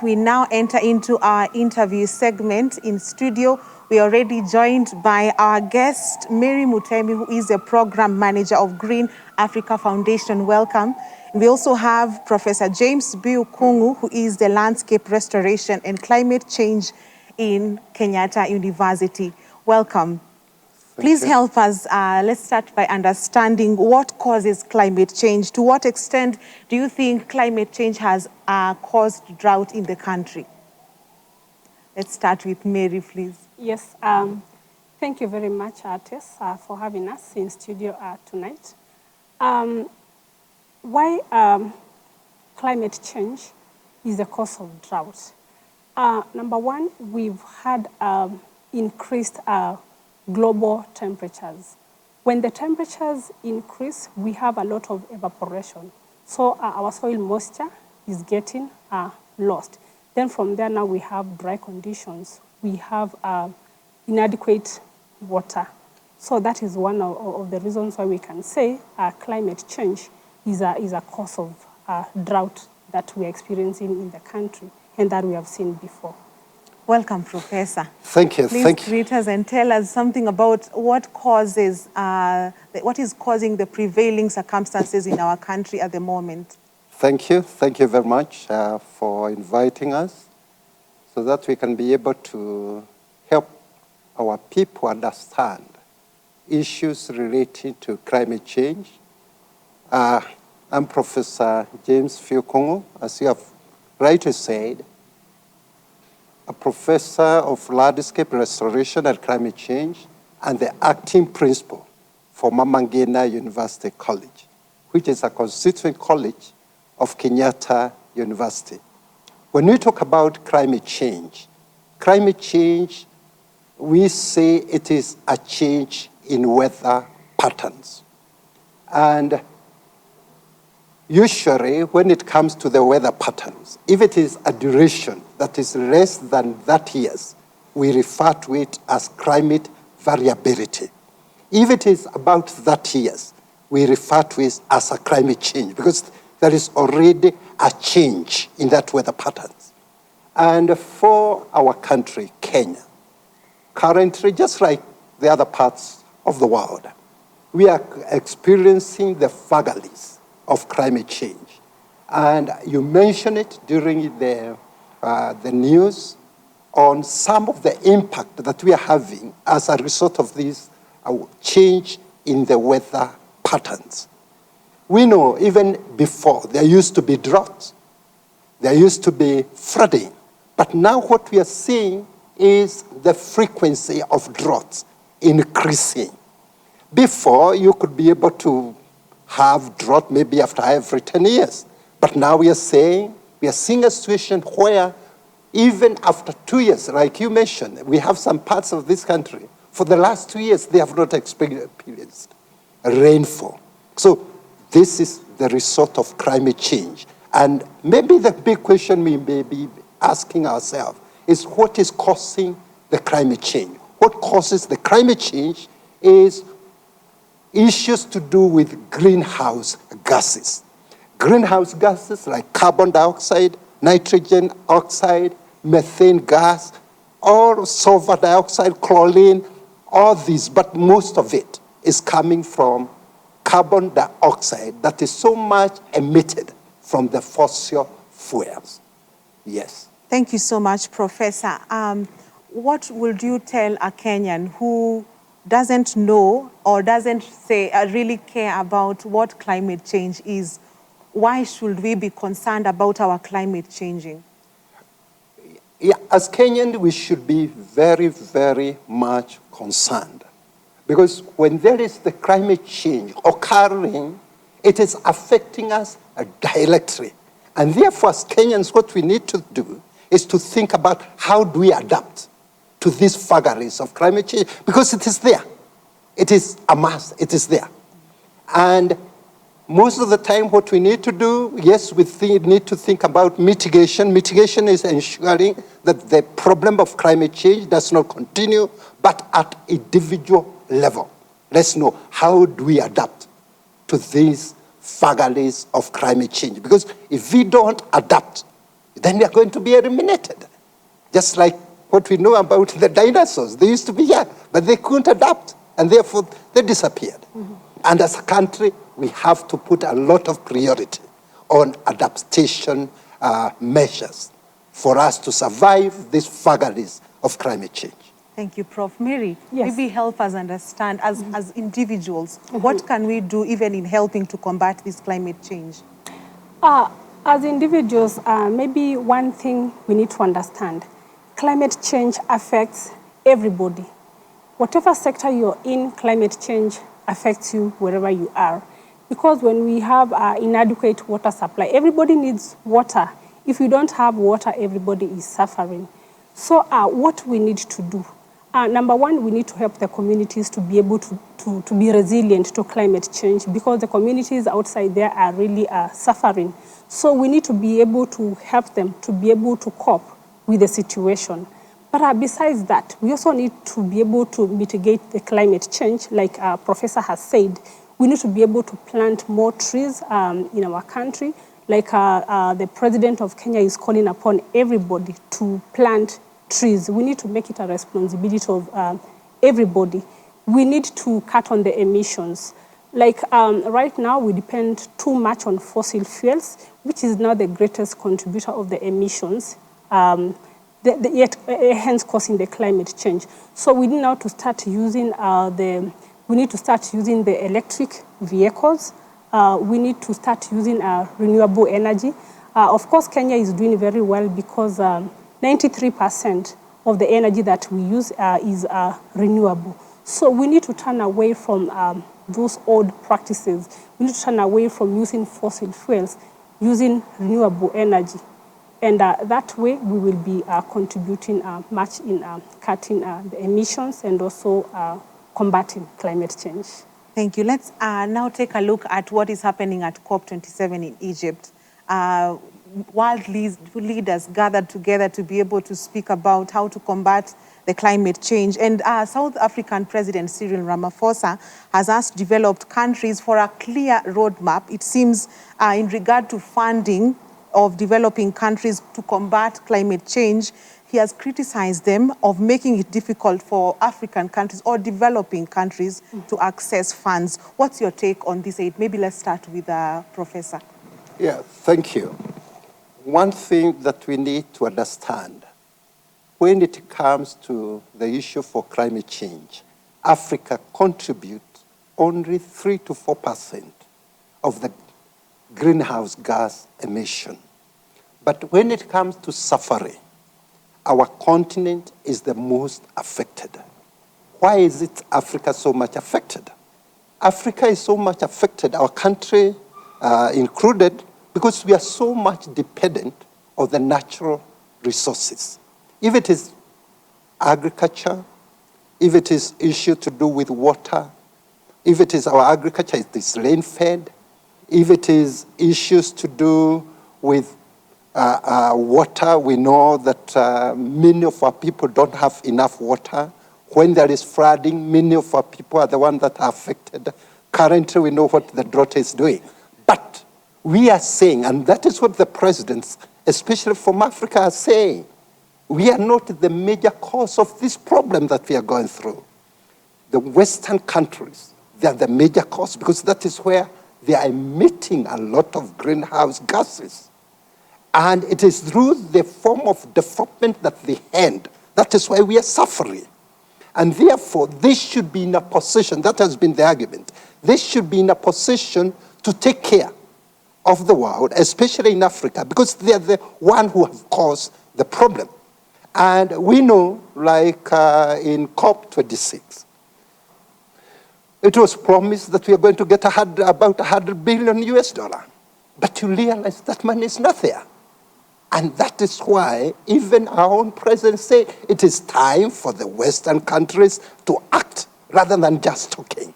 we now enter into our interview segment. In studio, we are already joined by our guest, Mary Mutemi, who is the Program Manager of Green Africa Foundation. Welcome. We also have Professor James Biukungu, who is the Landscape Restoration and Climate Change in Kenyatta University. Welcome. Please help us. Let's start by understanding what causes climate change. To what extent do you think climate change has caused drought in the country? Let's start with Mary, please. Yes, thank you very much, Tess, for having us in studio tonight. Why climate change is the cause of drought? Number one, we've had increased global temperatures. When the temperatures increase, we have a lot of evaporation. So our soil moisture is getting lost. Then from there now we have dry conditions. We have inadequate water. So that is one of the reasons why we can say climate change is a cause of drought that we're experiencing in the country and that we have seen before. Welcome, Professor. Thank you. Please greet us and tell us something about what is causing the prevailing circumstances in our country at the moment. Thank you. Thank you very much for inviting us so that we can be able to help our people understand issues relating to climate change. I'm Professor James Biukungu, as you have rightly said, a professor of landscape restoration and climate change and the acting principal for Mama Ngina University College, which is a constituent college of Kenyatta University. When we talk about climate change, we say it is a change in weather patterns. And usually, when it comes to the weather patterns, if it is a duration that is less than 30 years, we refer to it as climate variability. If it is about 30 years, we refer to it as a climate change because there is already a change in that weather patterns. And for our country, Kenya, currently, just like the other parts of the world, we are experiencing the vagaries of climate change. And you mentioned it during the news on some of the impact that we are having as a result of this change in the weather patterns. We know even before there used to be droughts, there used to be flooding, but now what we are seeing is the frequency of droughts increasing. Before, you could be able to have drought maybe after every 10 years. But now we are seeing a situation where even after 2 years, like you mentioned, we have some parts of this country, for the last 2 years, they have not experienced rainfall. So this is the result of climate change. And maybe the big question we may be asking ourselves is what is causing the climate change? What causes the climate change is issues to do with greenhouse gases. Greenhouse gases like carbon dioxide, nitrogen oxide, methane gas, or sulfur dioxide, chlorine, all these, but most of it is coming from carbon dioxide that is so much emitted from the fossil fuels. Yes. Thank you so much, Professor. What would you tell a Kenyan who doesn't know or doesn't really care about what climate change is? Why should we be concerned about our climate changing? Yeah, as Kenyans, we should be very, very much concerned. Because when there is the climate change occurring, it is affecting us directly. And therefore, as Kenyans, what we need to do is to think about how do we adapt to these vagaries of climate change, because it is there. It is a must. It is there. And most of the time, what we need to do, yes, we need to think about mitigation. Mitigation is ensuring that the problem of climate change does not continue, but at individual level. Let's know how do we adapt to these vagaries of climate change. Because if we don't adapt, then they are going to be eliminated. Just like what we know about the dinosaurs. They used to be young, but they couldn't adapt, and therefore they disappeared. Mm-hmm. And as a country, we have to put a lot of priority on adaptation measures for us to survive these vagaries of climate change. Thank you, Prof. Mary, yes. maybe help us understand, as individuals, what can we do even in helping to combat this climate change? As individuals, maybe one thing we need to understand, climate change affects everybody. Whatever sector you're in, climate change affects you wherever you are. Because when we have inadequate water supply, everybody needs water. If you don't have water, everybody is suffering. So what we need to do, number one, we need to help the communities to be able to be resilient to climate change, because the communities outside there are really suffering. So we need to be able to help them to be able to cope with the situation. But besides that, we also need to be able to mitigate the climate change, like Professor has said. We need to be able to plant more trees in our country, like the President of Kenya is calling upon everybody to plant trees. We need to make it a responsibility of everybody. We need to cut on the emissions. Like right now, we depend too much on fossil fuels, which is now the greatest contributor of the emissions, yet hence causing the climate change. So we need now to start using the electric vehicles. We need to start using renewable energy. Of course, Kenya is doing very well because 93% of the energy that we use is renewable. So we need to turn away from those old practices. We need to turn away from using fossil fuels, using renewable energy. And that way, we will be contributing much in cutting the emissions and also combating climate change. Thank you. Let's now take a look at what is happening at COP27 in Egypt. World leaders gathered together to be able to speak about how to combat the climate change. And South African President Cyril Ramaphosa has asked developed countries for a clear roadmap, it seems, in regard to funding of developing countries to combat climate change. He has criticized them of making it difficult for African countries or developing countries to access funds. What's your take on this aid? Maybe let's start with Professor. Yeah, thank you. One thing that we need to understand, when it comes to the issue for climate change, Africa contributes only 3 to 4% of the greenhouse gas emission. But when it comes to suffering, our continent is the most affected. Why is it Africa so much affected? Africa is so much affected, our country included, because we are so much dependent on the natural resources. If it is agriculture, if it is issue to do with water, if it is our agriculture, it is rain-fed, if it is issues to do with water, we know that many of our people don't have enough water. When there is flooding, many of our people are the ones that are affected. Currently, we know what the drought is doing. But we are saying, and that is what the presidents, especially from Africa, are saying, we are not the major cause of this problem that we are going through. The Western countries, they are the major cause because that is where they are emitting a lot of greenhouse gases. And it is through the form of development that they end. That is why we are suffering. And therefore, they should be in a position, that has been the argument, they should be in a position to take care of the world, especially in Africa, because they are the one who have caused the problem. And we know, like in COP26, it was promised that we are going to get about $100 billion US. But you realize that money is not there. And that is why even our own president said it is time for the Western countries to act rather than just talking.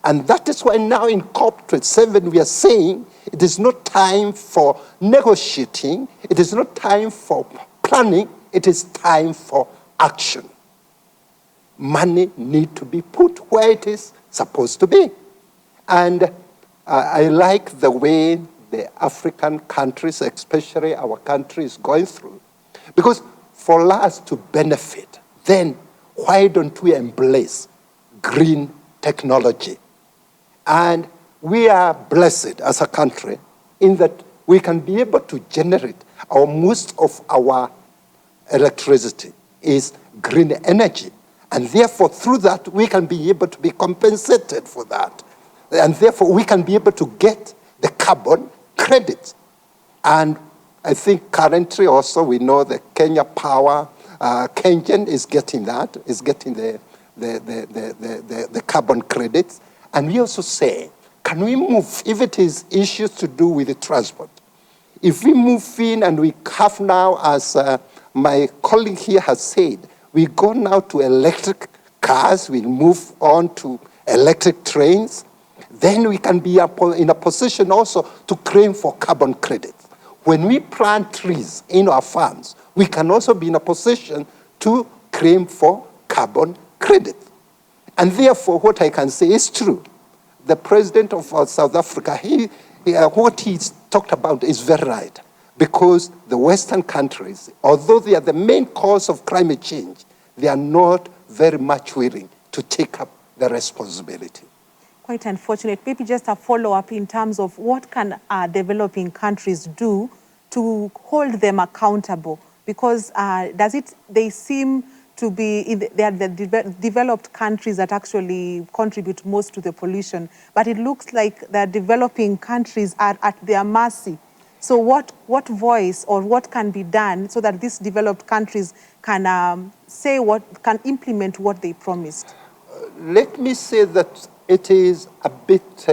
And that is why now in COP27 we are saying it is not time for negotiating, it is not time for planning, it is time for action. Money needs to be put where it is supposed to be. And I like the way the African countries, especially our country, is going through. Because for us to benefit, then why don't we embrace green technology? And we are blessed as a country in that we can be able to generate most of our electricity is green energy. And therefore, through that, we can be able to be compensated for that. And therefore, we can be able to get the carbon credits. And I think currently also we know the Kenya Power, Kenyan is getting that, is getting the carbon credits. And we also say, can we move, if it is issues to do with the transport, if we move in and we have now, as my colleague here has said, we go now to electric cars, we move on to electric trains, then we can be in a position also to claim for carbon credits. When we plant trees in our farms, we can also be in a position to claim for carbon credits. And therefore, what I can say is true. The president of South Africa, what he's talked about is very right. Because the Western countries, although they are the main cause of climate change, they are not very much willing to take up the responsibility. Quite unfortunate. Maybe just a follow-up in terms of what can developing countries do to hold them accountable? Because they seem to be, they are the developed countries that actually contribute most to the pollution, but it looks like the developing countries are at their mercy. So what voice or what can be done so that these developed countries can can implement what they promised? Let me say that it is a bit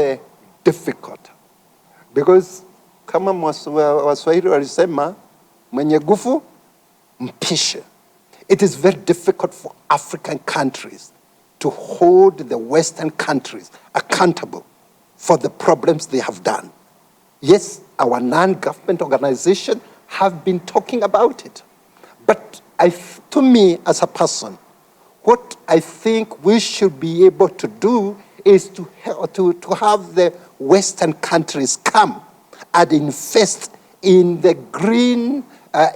difficult because kama Waswahili walisema mwenye nguvu mpishe. It is very difficult for African countries to hold the Western countries accountable for the problems they have done. Yes, our non-government organizations have been talking about it. But to me, as a person, what I think we should be able to do is to have the Western countries come and invest in the green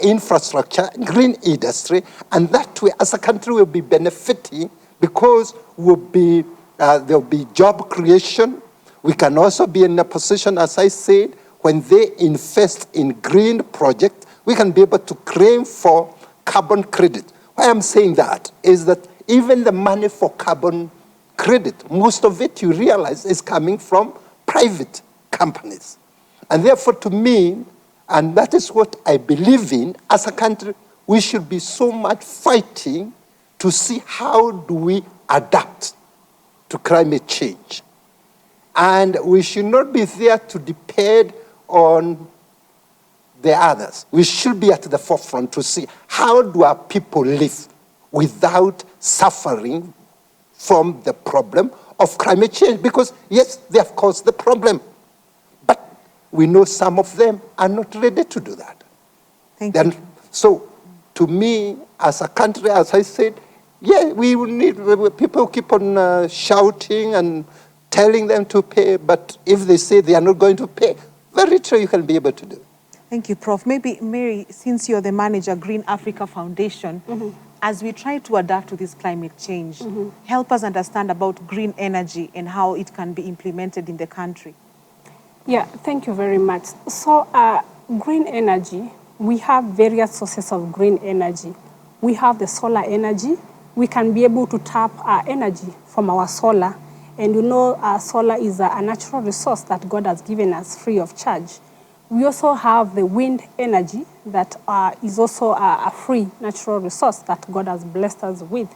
infrastructure, green industry, and that way, as a country, we'll be benefiting because there'll be job creation. We can also be in a position, as I said, when they invest in green projects, we can be able to claim for carbon credit. Why I'm saying that is that even the money for carbon credit, most of it, you realize, is coming from private companies. And therefore, to me, and that is what I believe in, as a country, we should be so much fighting to see how do we adapt to climate change. And we should not be there to depend on the others. We should be at the forefront to see how do our people live without suffering from the problem of climate change. Because yes, they have caused the problem, but we know some of them are not ready to do that. Thank you. So to me, as a country, as I said, yeah, we will need, people keep on shouting and telling them to pay, but if they say they are not going to pay, very true, you can be able to do. Thank you, Prof. Maybe, Mary, since you're the manager, Green Africa Foundation, as we try to adapt to this climate change, help us understand about green energy and how it can be implemented in the country. Yeah, thank you very much. So green energy, we have various sources of green energy. We have the solar energy. We can be able to tap our energy from our solar. And you know, solar is a natural resource that God has given us free of charge. We also have the wind energy that is also a free natural resource that God has blessed us with.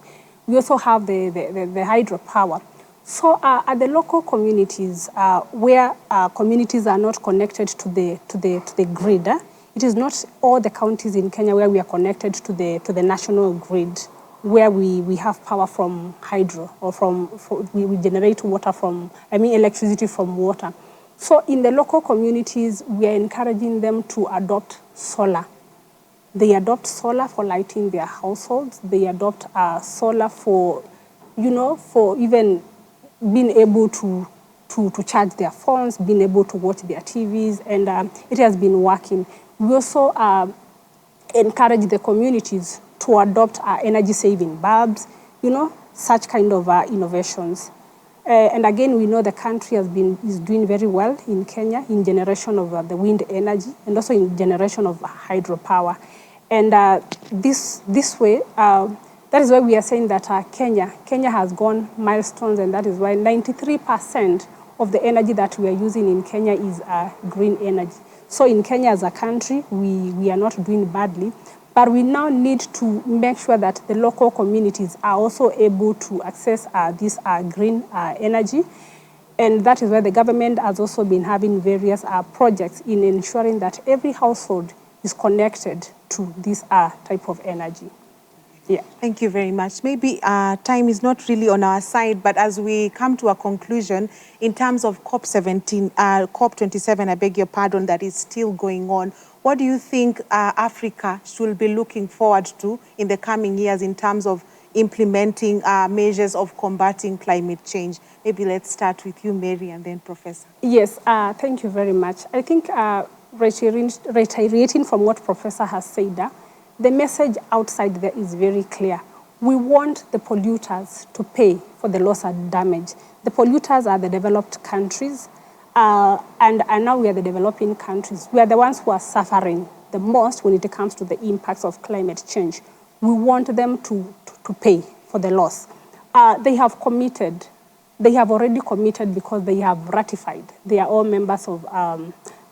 We also have the hydropower. So at the local communities, where communities are not connected to the grid, it is not all the counties in Kenya where we are connected to the national grid, where we have power from hydro or we generate water electricity from water. So in the local communities, we are encouraging them to adopt solar. They adopt solar for lighting their households. They adopt solar for even being able to to charge their phones, being able to watch their TVs, and it has been working. We also encourage the communities to adopt energy-saving bulbs, such kind of innovations. And again, we know the country is doing very well in Kenya in generation of the wind energy and also in generation of hydropower. And this way, that is why we are saying that Kenya has gone milestones, and that is why 93% of the energy that we are using in Kenya is green energy. So in Kenya as a country, we are not doing badly, but we now need to make sure that the local communities are also able to access this green energy. And that is why the government has also been having various projects in ensuring that every household is connected to this type of energy. Yeah. Thank you very much. Maybe time is not really on our side, but as we come to a conclusion, in terms of COP27, I beg your pardon, that is still going on, what do you think Africa should be looking forward to in the coming years in terms of implementing measures of combating climate change? Maybe let's start with you, Mary, and then Professor. Yes, thank you very much. I think reiterating from what Professor has said, the message outside there is very clear. We want the polluters to pay for the loss and damage. The polluters are the developed countries, and now we are the developing countries. We are the ones who are suffering the most when it comes to the impacts of climate change. We want them to pay for the loss. They have committed. They have already committed because they have ratified. They are all members of,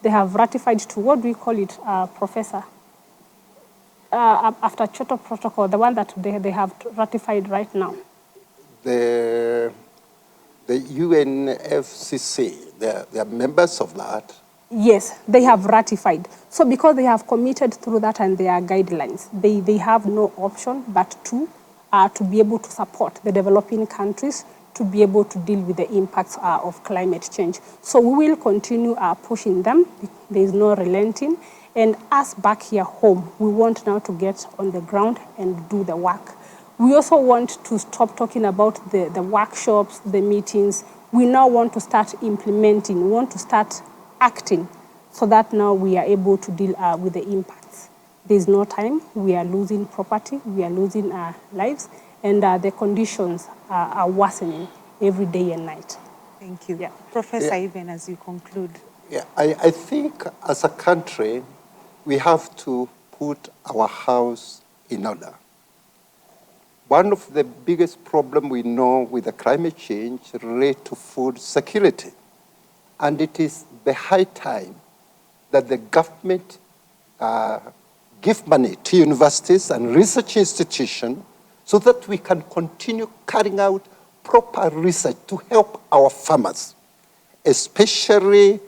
they have ratified to, what do we call it, Professor? After Kyoto Protocol, the one that they have ratified right now. The UNFCCC, they are members of that. Yes, they have ratified. So because they have committed through that and their guidelines, they have no option but to be able to support the developing countries to be able to deal with the impacts of climate change. So we will continue pushing them. There is no relenting. And us back here home, we want now to get on the ground and do the work. We also want to stop talking about the workshops, the meetings. We now want to start implementing. We want to start acting so that now we are able to deal with the impacts. There's no time. We are losing property. We are losing our lives. And the conditions are worsening every day and night. Thank you. Yeah. Professor, even as you conclude. Yeah, I think as a country, we have to put our house in order. One of the biggest problems we know with the climate change relates to food security. And it is the high time that the government give money to universities and research institutions so that we can continue carrying out proper research to help our farmers, especially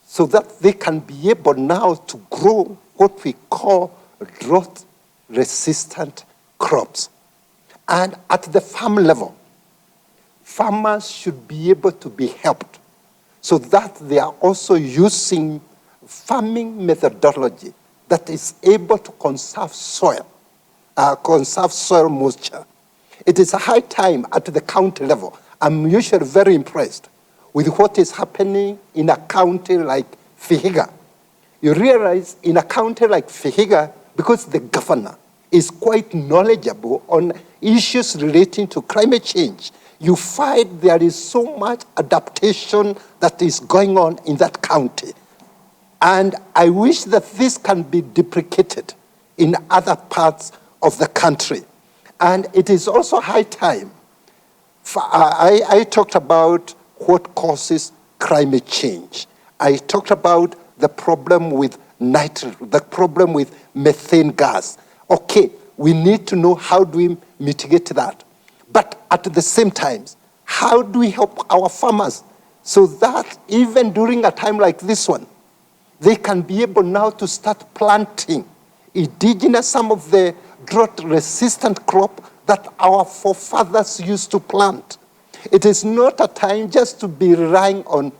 so that they can be able now to grow what we call drought-resistant crops. And at the farm level, farmers should be able to be helped so that they are also using farming methodology that is able to conserve soil moisture. It is a high time at the county level. I'm usually very impressed with what is happening in a county like Vihiga. You realize in a county like Vihiga, because the governor is quite knowledgeable on issues relating to climate change, you find there is so much adaptation that is going on in that county. And I wish that this can be duplicated in other parts of the country. And it is also high time. I talked about what causes climate change. I talked about the problem with nitrogen, the problem with methane gas. Okay, we need to know how do we mitigate that. But at the same time, how do we help our farmers so that even during a time like this one, they can be able now to start planting indigenous, some of the drought-resistant crop that our forefathers used to plant. It is not a time just to be relying on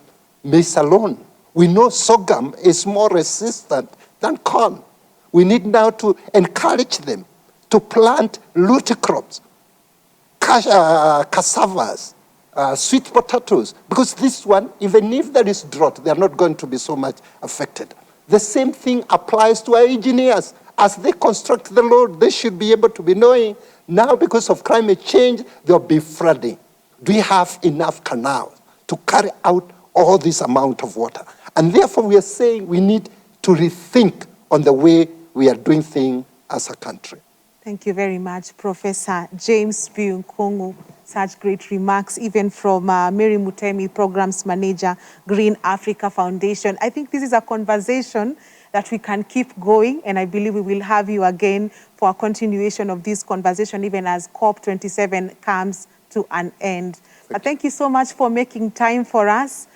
maize alone. We know sorghum is more resistant than corn. We need now to encourage them to plant root crops, cassavas, sweet potatoes, because this one, even if there is drought, they are not going to be so much affected. The same thing applies to our engineers. As they construct the road, they should be able to be knowing, now because of climate change, there'll be flooding. Do we have enough canals to carry out all this amount of water? And therefore, we are saying we need to rethink on the way we are doing things as a country. Thank you very much, Professor James Biunkongu. Such great remarks, even from Mary Mutemi, Programs Manager, Green Africa Foundation. I think this is a conversation that we can keep going, and I believe we will have you again for a continuation of this conversation, even as COP27 comes to an end. But thank you so much for making time for us.